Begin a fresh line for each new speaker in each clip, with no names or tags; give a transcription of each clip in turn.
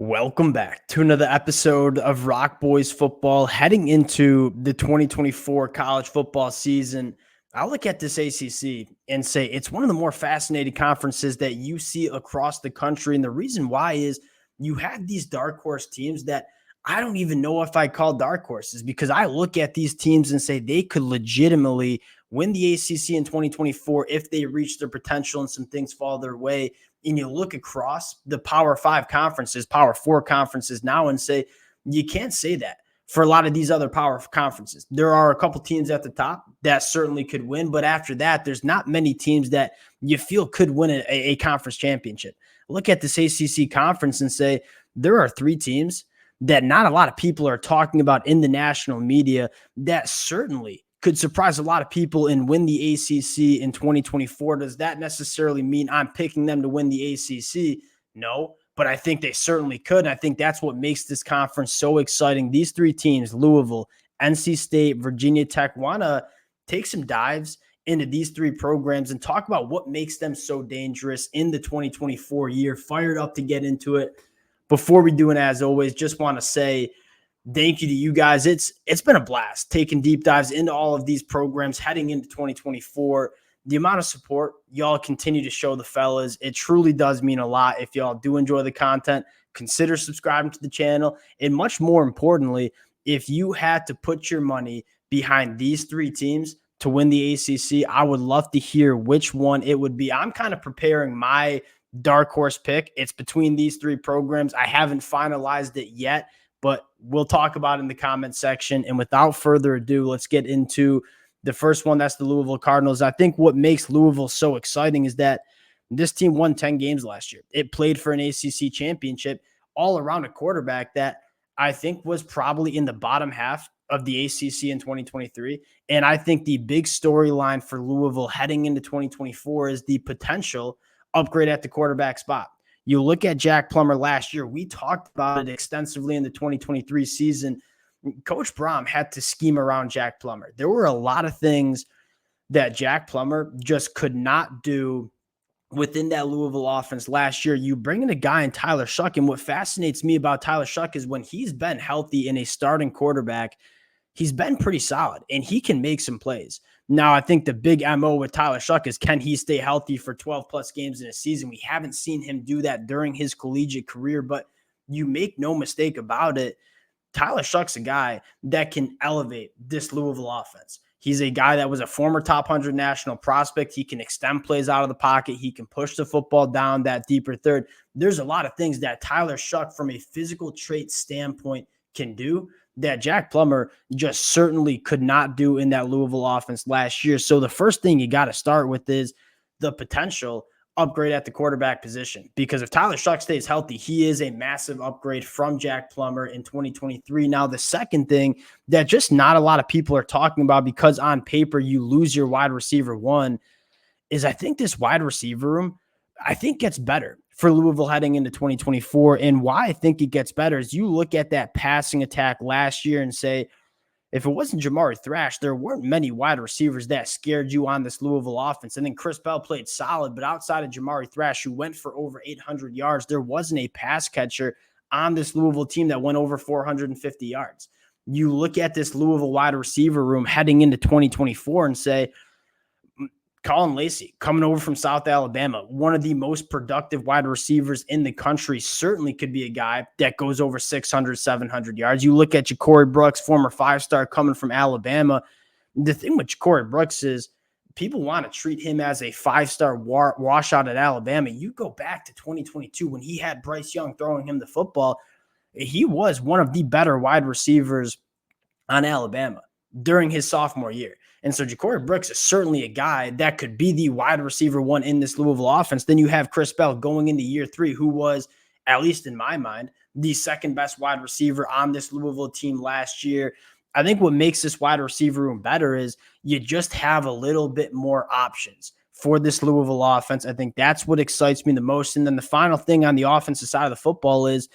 Welcome back to another episode of Rock Boys Football. Heading into the 2024 college football season, I look at this ACC and say it's one of the more fascinating conferences that you see across the country. And the reason why is you have these dark horse teams that I don't even know if I call dark horses, because I look at these teams and say they could legitimately win the ACC in 2024 if they reach their potential and some things fall their way. And you look across the Power 5 conferences, Power 4 conferences now, and say you can't say that for a lot of these other Power conferences. There are a couple teams at the top that certainly could win, but after that, there's not many teams that you feel could win a conference championship. Look at this ACC conference and say there are three teams that not a lot of people are talking about in the national media that certainly could surprise a lot of people and win the ACC in 2024. Does that necessarily mean I'm picking them to win the ACC? No, but I think they certainly could. And I think that's what makes this conference so exciting. These three teams, Louisville, NC State, Virginia Tech, want to take some dives into these three programs and talk about what makes them so dangerous in the 2024 year. Fired up to get into it. Before we do it, as always, just want to say thank you to you guys. It's been a blast taking deep dives into all of these programs heading into 2024. The amount of support y'all continue to show the fellas, it truly does mean a lot. If y'all do enjoy the content, consider subscribing to the channel. And much more importantly, if you had to put your money behind these three teams to win the ACC, I would love to hear which one it would be. I'm kind of preparing my dark horse pick. It's between these three programs. I haven't finalized it yet, but we'll talk about it in the comment section. And without further ado, let's get into the first one. That's the Louisville Cardinals. I think what makes Louisville so exciting is that this team won 10 games last year. It played for an ACC championship all around a quarterback that I think was probably in the bottom half of the ACC in 2023. And I think the big storyline for Louisville heading into 2024 is the potential upgrade at the quarterback spot. You look at Jack Plummer last year. We talked about it extensively in the 2023 season. Coach Brom had to scheme around Jack Plummer. There were a lot of things that Jack Plummer just could not do within that Louisville offense last year. You bring in a guy in Tyler Shuck, and what fascinates me about Tyler Shuck is when he's been healthy in a starting quarterback, he's been pretty solid, and he can make some plays. Now, I think the big MO with Tyler Shuck is, can he stay healthy for 12-plus games in a season? We haven't seen him do that during his collegiate career, but you make no mistake about it, Tyler Shuck's a guy that can elevate this Louisville offense. He's a guy that was a former top 100 national prospect. He can extend plays out of the pocket. He can push the football down that deeper third. There's a lot of things that Tyler Shuck, from a physical trait standpoint, can do that Jack Plummer just certainly could not do in that Louisville offense last year. So the first thing you got to start with is the potential upgrade at the quarterback position, because if Tyler Shuck stays healthy, he is a massive upgrade from Jack Plummer in 2023. Now, the second thing that just not a lot of people are talking about, because on paper you lose your wide receiver one, is I think this wide receiver room, I think, gets better for Louisville heading into 2024. And why I think it gets better is you look at that passing attack last year and say, if it wasn't Jamari Thrash, there weren't many wide receivers that scared you on this Louisville offense. And then Chris Bell played solid, but outside of Jamari Thrash, who went for over 800 yards, there wasn't a pass catcher on this Louisville team that went over 450 yards. You look at this Louisville wide receiver room heading into 2024 and say, Colin Lacey, coming over from South Alabama, one of the most productive wide receivers in the country, certainly could be a guy that goes over 600, 700 yards. You look at Ja'Cory Brooks, former five-star coming from Alabama. The thing with Ja'Cory Brooks is people want to treat him as a five-star washout at Alabama. You go back to 2022 when he had Bryce Young throwing him the football. He was one of the better wide receivers on Alabama during his sophomore year. And so Ja'Cory Brooks is certainly a guy that could be the wide receiver one in this Louisville offense. Then you have Chris Bell going into year three, who was, at least in my mind, the second best wide receiver on this Louisville team last year. I think what makes this wide receiver room better is you just have a little bit more options for this Louisville offense. I think that's what excites me the most. And then the final thing on the offensive side of the football is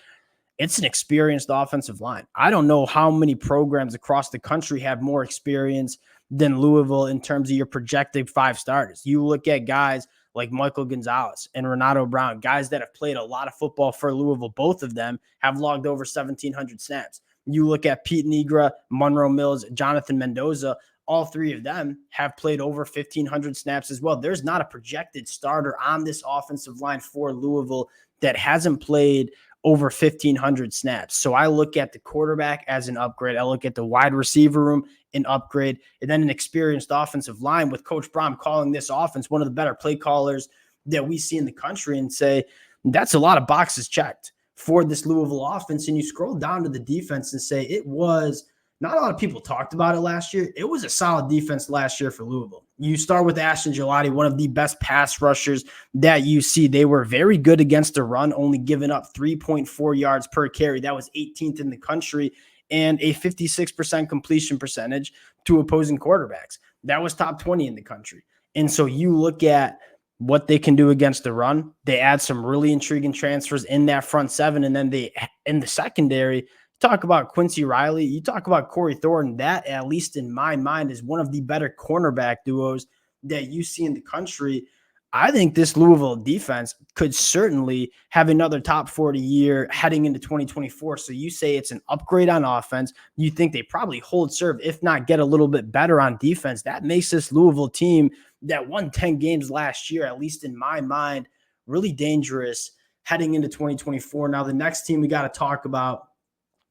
it's an experienced offensive line. I don't know how many programs across the country have more experience than Louisville in terms of your projected five starters. You look at guys like Michael Gonzalez and Renato Brown, guys that have played a lot of football for Louisville. Both of them have logged over 1,700 snaps. You look at Pete Negra, Monroe Mills, Jonathan Mendoza, all three of them have played over 1,500 snaps as well. There's not a projected starter on this offensive line for Louisville that hasn't played over 1,500 snaps. So I look at the quarterback as an upgrade. I look at the wide receiver room, an upgrade, and then an experienced offensive line with Coach Brom calling this offense one of the better play callers that we see in the country, and say, that's a lot of boxes checked for this Louisville offense. And you scroll down to the defense and say, it was not a lot of people talked about it last year. It was a solid defense last year for Louisville. You start with Ashton Gelati, one of the best pass rushers that you see. They were very good against the run, only giving up 3.4 yards per carry. That was 18th in the country, and a 56% completion percentage to opposing quarterbacks. That was top 20 in the country. And so you look at what they can do against the run. They add some really intriguing transfers in that front seven, and then they in the secondary. Talk about Quincy Riley, you talk about Corey Thornton. That, at least in my mind, is one of the better cornerback duos that you see in the country. I think this Louisville defense could certainly have another top 40 year heading into 2024. So you say it's an upgrade on offense. You think they probably hold serve, if not get a little bit better on defense. That makes this Louisville team that won 10 games last year, at least in my mind, really dangerous heading into 2024. Now, the next team we got to talk about,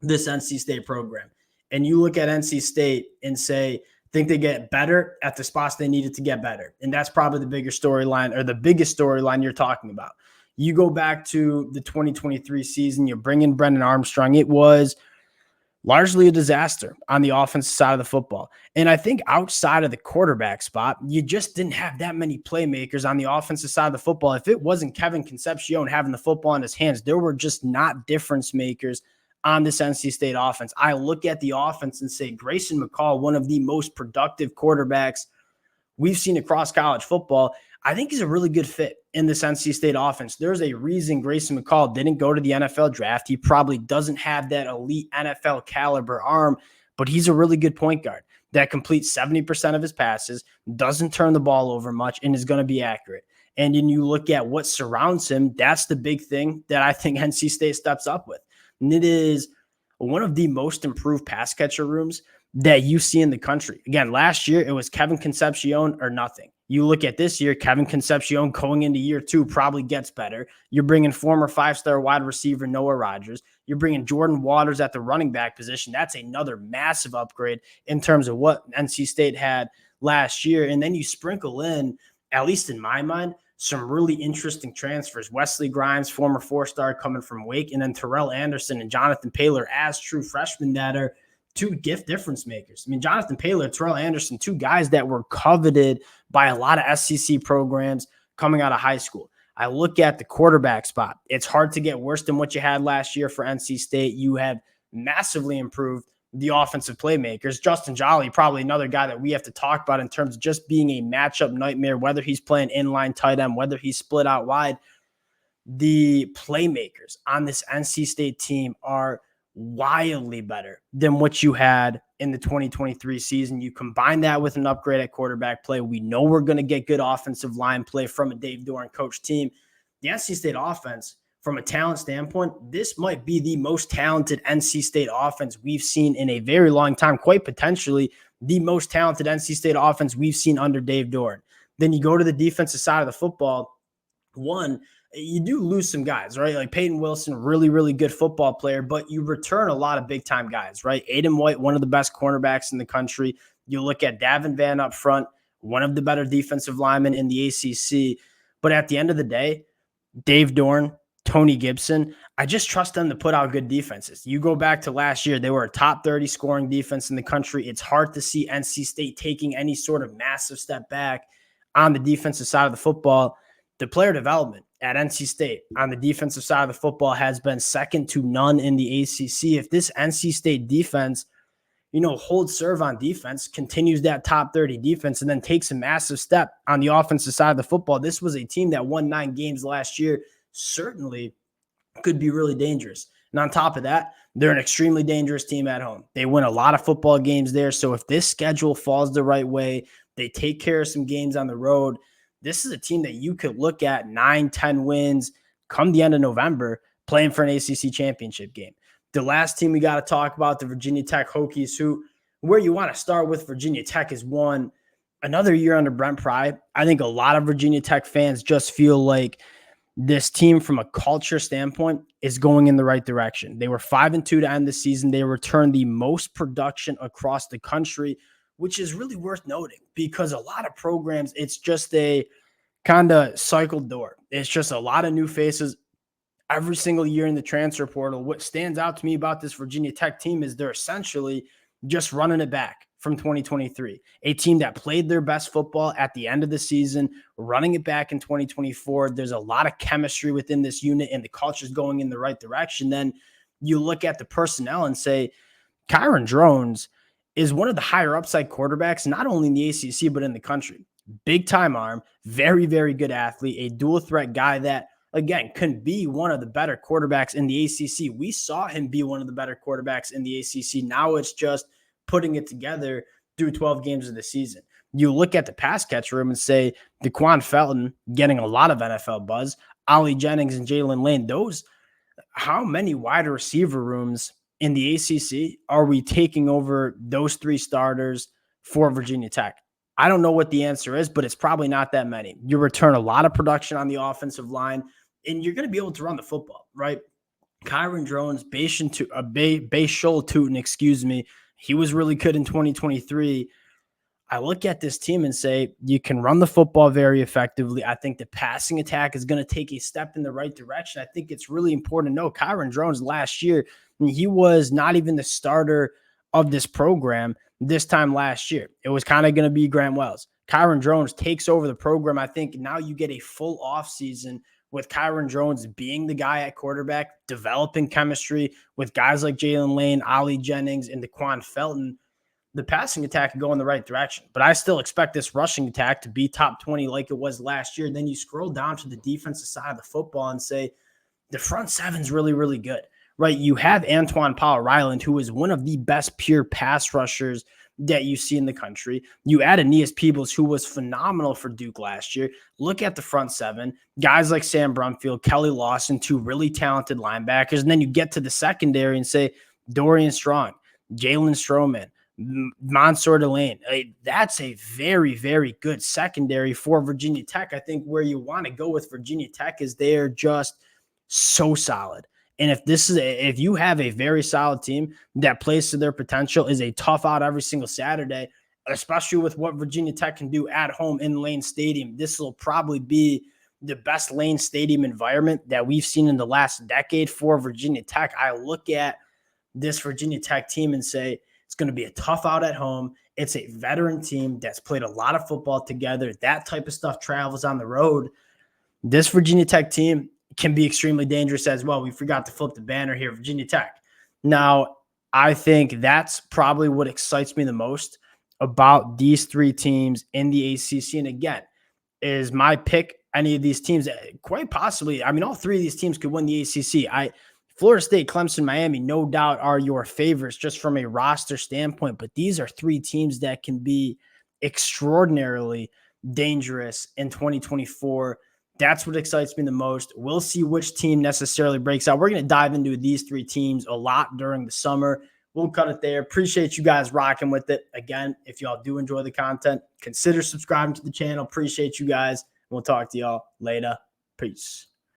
this NC State program. And you look at NC State and say, think they get better at the spots they needed to get better. And that's probably the bigger storyline, or the biggest storyline you're talking about. You go back to the 2023 season, you bring in Brendan Armstrong. It was largely a disaster on the offensive side of the football. And I think outside of the quarterback spot, you just didn't have that many playmakers on the offensive side of the football. If it wasn't Kevin Concepcion having the football in his hands, there were just not difference makers on this NC State offense. I look at the offense and say, Grayson McCall, one of the most productive quarterbacks we've seen across college football. I think he's a really good fit in this NC State offense. There's a reason Grayson McCall didn't go to the NFL draft. He probably doesn't have that elite NFL caliber arm, but he's a really good point guard that completes 70% of his passes, doesn't turn the ball over much, and is going to be accurate. And then you look at what surrounds him, that's the big thing that I think NC State steps up with. And it is one of the most improved pass catcher rooms that you see in the country. Again, last year, it was Kevin Concepcion or nothing. You look at this year, Kevin Concepcion going into year two probably gets better. You're bringing former five-star wide receiver Noah Rogers. You're bringing Jordan Waters at the running back position. That's another massive upgrade in terms of what NC State had last year. And then you sprinkle in, at least in my mind, some really interesting transfers. Wesley Grimes, former four-star coming from Wake, and then Terrell Anderson and Jonathan Paylor as true freshmen that are two gift difference makers. I mean, Jonathan Paylor, Terrell Anderson, two guys that were coveted by a lot of SEC programs coming out of high school. I look at the quarterback spot. It's hard to get worse than what you had last year for NC State. You have massively improved the offensive playmakers. Justin Jolly, probably another guy that we have to talk about in terms of just being a matchup nightmare, whether he's playing inline tight end, whether he's split out wide. The playmakers on this NC State team are wildly better than what you had in the 2023 season. You combine that with an upgrade at quarterback play. We know we're going to get good offensive line play from a Dave Doran coach team. The NC State offense, from a talent standpoint, this might be the most talented NC State offense we've seen in a very long time, quite potentially the most talented NC State offense we've seen under Dave Doran. Then you go to the defensive side of the football. One, you do lose some guys, right? Like Peyton Wilson, really, really good football player, but you return a lot of big-time guys, right? Aiden White, one of the best cornerbacks in the country. You look at Davin Van up front, one of the better defensive linemen in the ACC. But at the end of the day, Dave Doran, Tony Gibson, I just trust them to put out good defenses. You go back to last year, they were a top 30 scoring defense in the country. It's hard to see NC State taking any sort of massive step back on the defensive side of the football. The player development at NC State on the defensive side of the football has been second to none in the ACC. If this NC State defense, holds serve on defense, continues that top 30 defense, and then takes a massive step on the offensive side of the football, this was a team that won 9 games last year, certainly could be really dangerous. And on top of that, they're an extremely dangerous team at home. They win a lot of football games there. So if this schedule falls the right way, they take care of some games on the road, this is a team that you could look at 9-10 wins come the end of November playing for an ACC championship game. The last team we got to talk about, the Virginia Tech Hokies, where you want to start with Virginia Tech is one. Another year under Brent Pry. I think a lot of Virginia Tech fans just feel like this team from a culture standpoint is going in the right direction. They were 5-2 to end the season. They returned the most production across the country, which is really worth noting because a lot of programs, it's just a kind of cycled door. It's just a lot of new faces every single year in the transfer portal. What stands out to me about this Virginia Tech team is they're essentially just running it back from 2023, a team that played their best football at the end of the season, running it back in 2024. There's a lot of chemistry within this unit and the culture is going in the right direction. Then you look at the personnel and say, Kyron Drones is one of the higher upside quarterbacks, not only in the ACC, but in the country. Big time arm, very, very good athlete, a dual threat guy that, again, can be one of the better quarterbacks in the ACC. We saw him be one of the better quarterbacks in the ACC. Now it's just putting it together through 12 games of the season. You look at the pass catch room and say DeQuan Felton getting a lot of NFL buzz, Ollie Jennings and Jalen Lane. How many wide receiver rooms in the ACC are we taking over those three starters for Virginia Tech? I don't know what the answer is, but it's probably not that many. You return a lot of production on the offensive line, and you're going to be able to run the football, right? Kyron Drones, Bayshul Tootin, excuse me, he was really good in 2023. I look at this team and say, you can run the football very effectively. I think the passing attack is going to take a step in the right direction. I think it's really important to know Kyron Drones last year, he was not even the starter of this program this time last year. It was kind of going to be Grant Wells. Kyron Drones takes over the program. I think now you get a full offseason with Kyron Drones being the guy at quarterback, developing chemistry with guys like Jalen Lane, Ollie Jennings, and DeQuan Felton. The passing attack can go in the right direction, but I still expect this rushing attack to be top 20 like it was last year. Then you scroll down to the defensive side of the football and say the front seven's really, really good, right? You have Antoine Powell-Ryland, who is one of the best pure pass rushers that you see in the country. You add Aeneas Peebles, who was phenomenal for Duke last year. Look at the front seven. Guys like Sam Brumfield, Kelly Lawson, two really talented linebackers. And then you get to the secondary and say Dorian Strong, Jalen Stroman, Mansour Delane. That's a very, very good secondary for Virginia Tech. I think where you want to go with Virginia Tech is they're just so solid. And if you have a very solid team that plays to their potential, is a tough out every single Saturday, especially with what Virginia Tech can do at home in Lane Stadium, this will probably be the best Lane Stadium environment that we've seen in the last decade for Virginia Tech. I look at this Virginia Tech team and say it's going to be a tough out at home. It's a veteran team that's played a lot of football together. That type of stuff travels on the road. This Virginia Tech team can be extremely dangerous as well. We forgot to flip the banner here, Virginia Tech. Now, I think that's probably what excites me the most about these three teams in the ACC. And again, is my pick any of these teams? Quite possibly. I mean, all three of these teams could win the ACC. Florida State, Clemson, Miami, no doubt are your favorites just from a roster standpoint. But these are three teams that can be extraordinarily dangerous in 2024. That's what excites me the most. We'll see which team necessarily breaks out. We're going to dive into these three teams a lot during the summer. We'll cut it there. Appreciate you guys rocking with it. Again, if y'all do enjoy the content, consider subscribing to the channel. Appreciate you guys. We'll talk to y'all later. Peace.